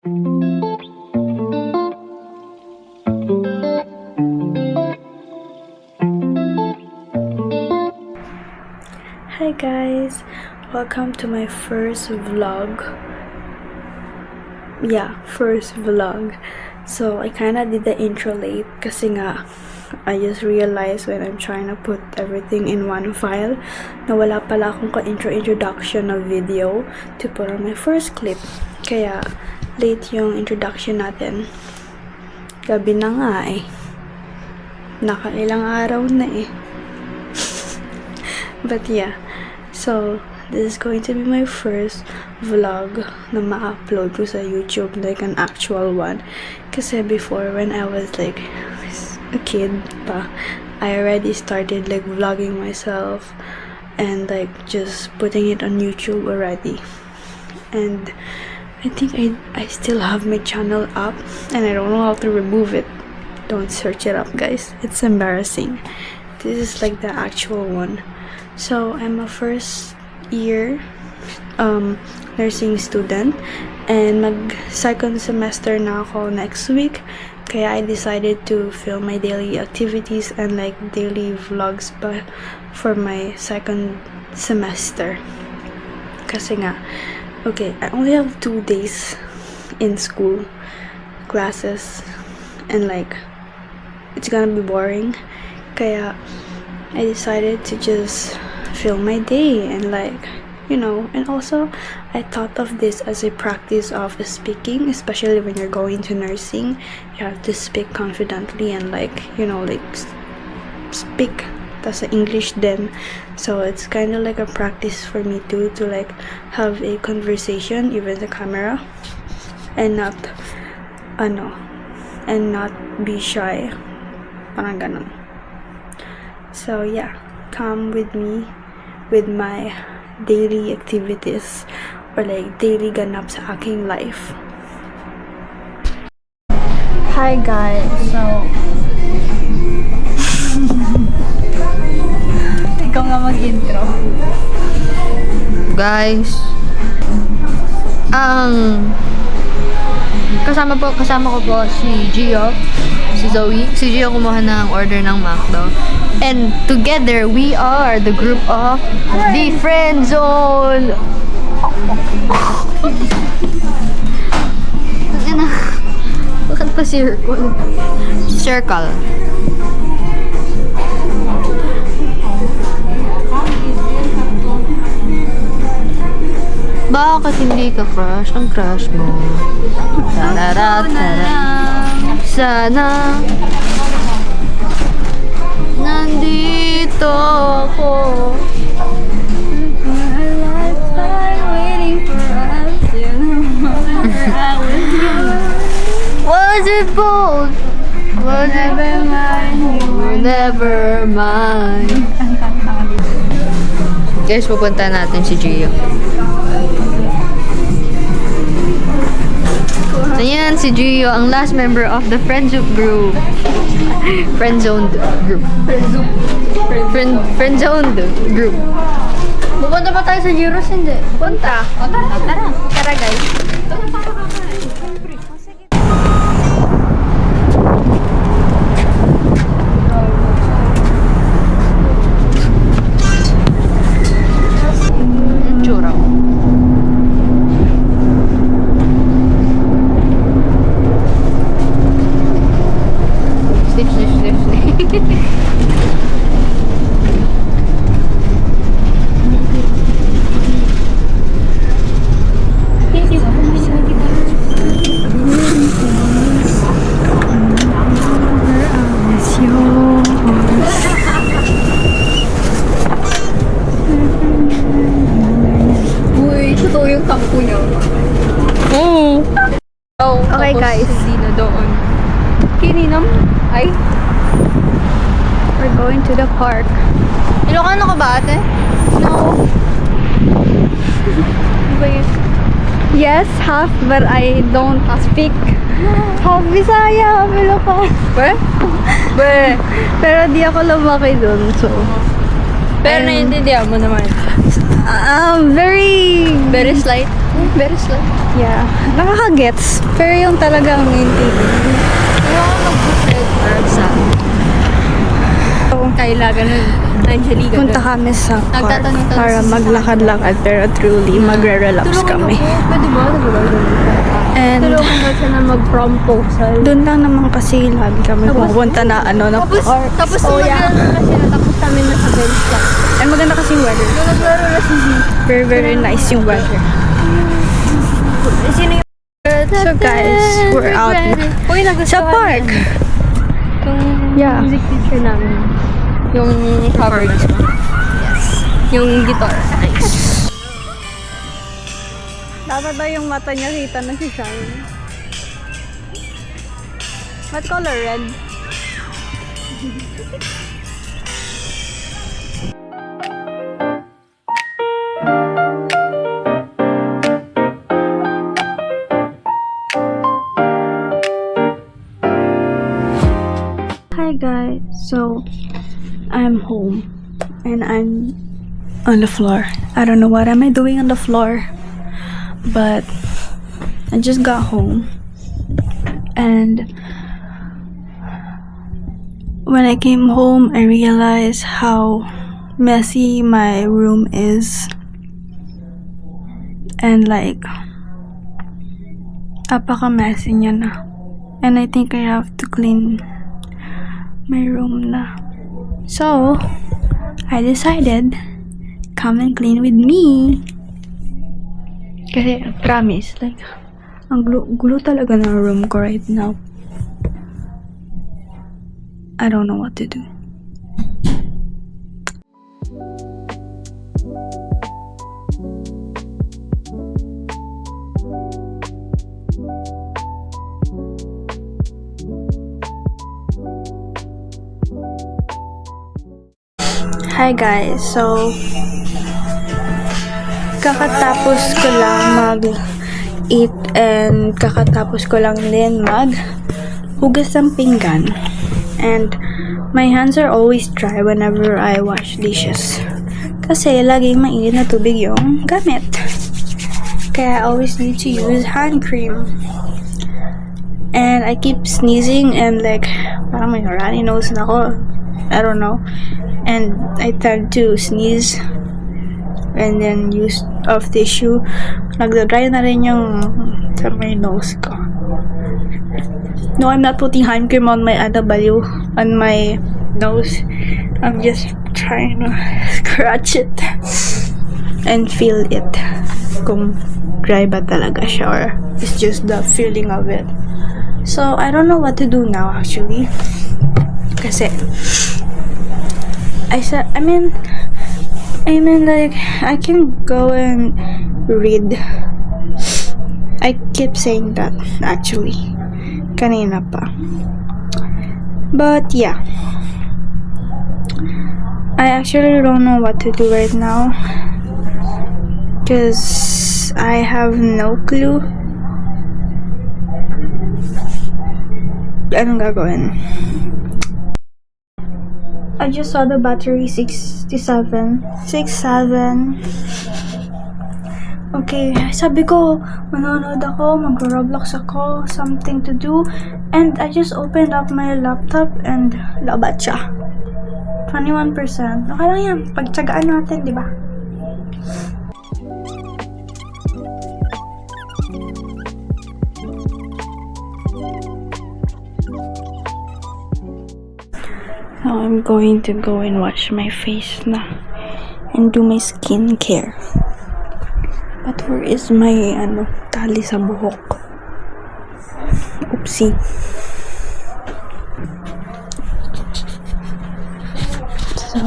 Hi guys, welcome to my first vlog. First vlog. So I kinda did the intro late kasi nga I just realized when I'm trying to put everything in one file na wala pala akong introduction na video to put on my first clip. Kaya late yung introduction natin. Gabi na nga eh. Nakailang araw na eh. But yeah, so this is going to be my first vlog na ma-upload ko sa YouTube, like an actual one. Kasi before, when I was like a kid pa, I already started like vlogging myself and like just putting it on YouTube already. And I think I still have my channel up and I don't know how to remove it. Don't search it up, guys. It's embarrassing. This is like the actual one. So I'm a first year nursing student and second semester na ako next week. Kaya I decided to film my daily activities and like daily vlogs pa for my second semester. Kasi nga, okay, I only have 2 days in school classes and like it's gonna be boring. Kaya I decided to just film my day and like, you know, and also I thought of this as a practice of speaking, especially when you're going to nursing. You have to speak confidently and like, you know, like speak tas English then. So it's kind of like a practice for me too, to like have a conversation even the camera and not be shy. Parang ganun. So yeah, come with me with my daily activities or like daily ganap sa aking life. Hi guys, so ikaw nga mag-intro. Guys, kasama ko po si Gio, si Zoe. Si Gio kumuha ng order ng McDo. And together, we are the group of the Friend Zone. Bakit pa circle? Circle. Bakit hindi ka crush? Ang crush mo. Sana nandito ako. Was it bold? Was never mine? You were never mine. Guys, pupunta natin si Gio. Ayan, si Gio, ang last member of the Friendzone group. Friendzone group. Friendzone group. Pupunta pa tayo sa Euros, hindi? Punta. O, tara. Tara, guys. Churro. Snip. Uy, totoo yung tampo niya. Okay guys, Hindi na doon. Kininam? Ay? we're going to the park. Ilocano ka ba, ate? No. Yes, half, but I don't speak. Half Bisaya, half Ilocano. Pero di ako lumaki dun, so. Pero naiintindihan mo naman. Very Very slight. Very slow. Yeah, nakaka-gets. Pero yung talagang maintindihan. Kaya ako mag-book para sa Kayla, ganun. Angelica. Punta kami sa park Nagtatanong-tanong para si maglakad-lakad pero truly magre-relax kami. Pwede ba? And Tulungan daw siya na mag-proposal. doon lang naman kasi lagi kami pupunta na na park. Tapos yeah. Na sila, tapos kami nasa bench lang. And maganda kasi yung weather. Nung naglaro na si Z. Very, very nice yung weather. Sino yung... So guys, we're out na. Uy, Sa park! Yung Yeah. music teacher namin. Yung cover. Yes. Yung guitar. Nice. Dapat daw yung mata niya kita na si Shine. What color? Red? Hi guys, so I'm home and I'm on the floor. I don't know what am I doing on the floor, but I just got home and when I came home I realized how messy my room is and like apaka-messy niya na, and I think I have to clean my room na. So, I decided, come and clean with me. Kasi, promise, like, ang gulo talaga ng room ko right now. I don't know what to do. Hi guys, so kakatapos ko lang mag-eat and kakatapos ko lang din mag-hugas ng pinggan, and my hands are always dry whenever I wash dishes kasi laging mainit na tubig yung gamit, kaya I always need to use hand cream, and I keep sneezing and like parang may runny nose na ako, I don't know. And I tend to sneeze and then use of tissue. Nagda-dry na rin yung sa my nose ko. No, I'm not putting hand cream on my AW on my nose. I'm just trying to scratch it and feel it kung dry ba talaga siya or it's just the feeling of it. So I don't know what to do now actually. Kasi I mean like I can go and read. I keep saying that actually kanina pa, but yeah, I actually don't know what to do right now because I have no clue anong gagawin. I just saw the battery 67. Okay, sabi ko, manonood ako, mag-Roblox ako, something to do, and I just opened up my laptop and labat siya. 21%. Okay lang yan, pagtsagaan natin, di ba? Now I'm going to go and wash my face na and do my skincare. But where is my tali sa buhok? Oopsie. So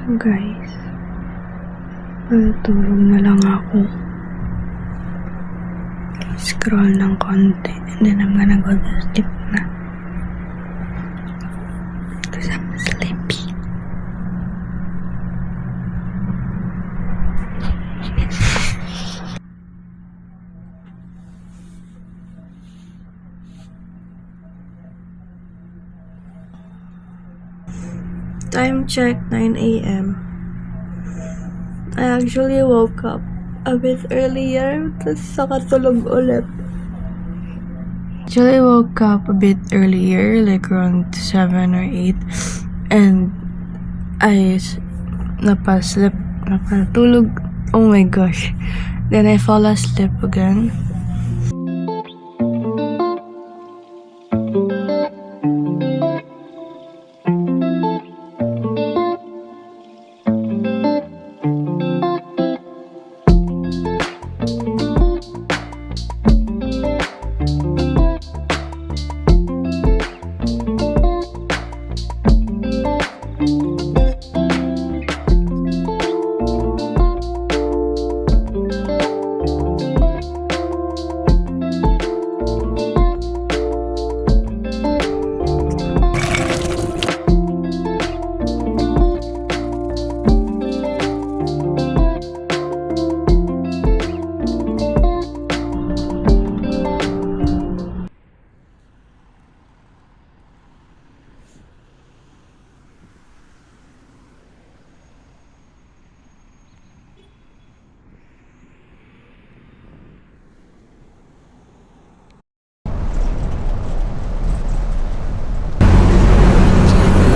So guys, tulog na lang ako. Scroll ng konti and then I'm gonna go to sleep na. Because I'm sleepy. Time check 9 a.m. I actually woke up a bit earlier, tapos saka tulog ulit. Actually woke up a bit earlier, like around 7 or 8, and I napatulog. Oh my gosh. Then I fall asleep again.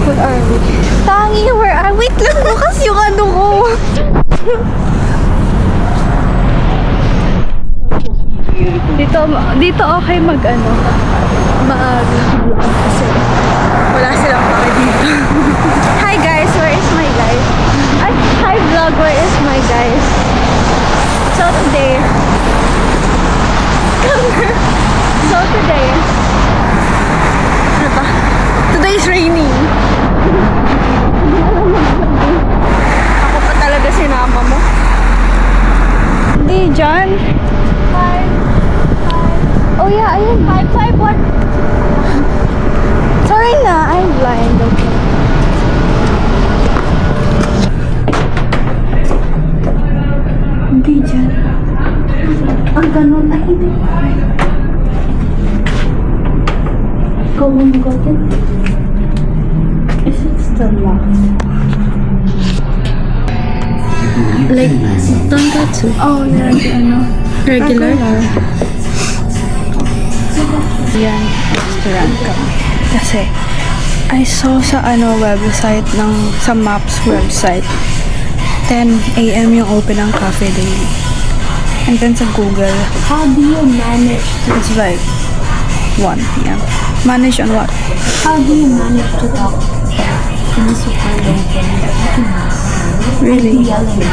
Where are we? Tangi, where are we? Wait lang, bukas yung ano ko. dito okay mag-vlog kasi wala silang pake dito. Hi guys, where is my guys? Ay, hi vlog, where is my guys? So today, ano ba? Today is raining. Ako pa talaga sinama mo. Hindi, John. 5. Oh yeah, ayun. 5, 1. Sorry na, I'm blind. Okay. Hindi, John. Ang ganun. Ay, hindi. Go on, go on. Is it still locked? Like, tonkatsu. Oh, yeah, ano. Regular. Yan, restaurant kami. Kasi, I saw sa website sa Maps website, 10 a.m. yung open ng cafe daily. And then sa Google, How do you manage to it's like 1 p.m. Manage on what? How do you manage to talk? Really? Yelling.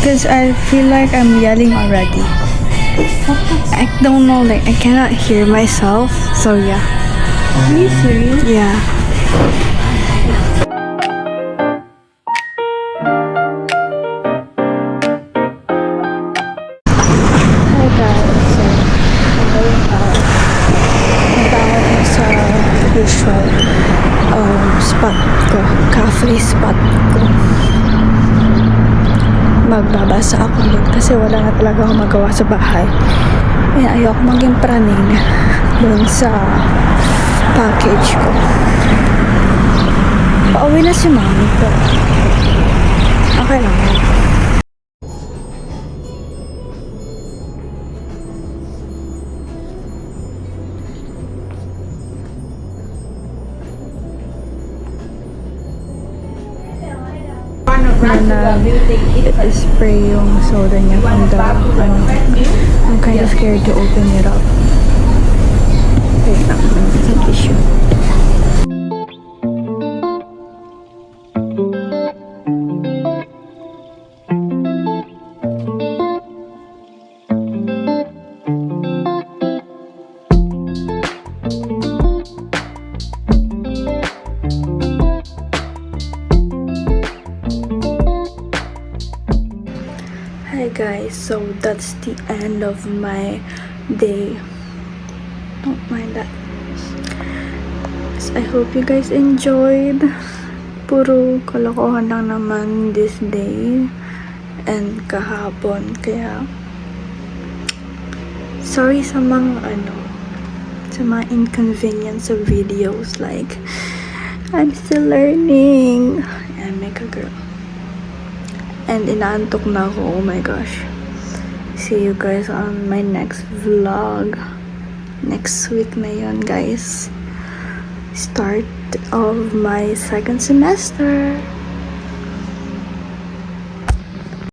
Because I feel like I'm yelling already. I don't know, like, I cannot hear myself, so yeah. Are you serious? Yeah. Hi guys, so I'm going out. Nagtawag na sa usual spot ko, cafe spot ko. Magbabasa ako dun kasi wala na talaga ako magawa sa bahay. Ayoko maging praning dun sa package ko. Pauwi na si mami ko. Okay lang yan. Na-spray yung soda niya from the I'm kind of scared to open it up. Wait lang, may tissue. guys, so that's the end of my day. Don't mind that. So I hope you guys enjoyed. Puro kalokohan lang naman this day and kahapon, kaya sorry sa mga sa mga inconvenience of videos, like I'm still learning. I'm a girl. And inaantok na ako, oh my gosh. See you guys on my next vlog. Next week na yun, guys. Start of my second semester.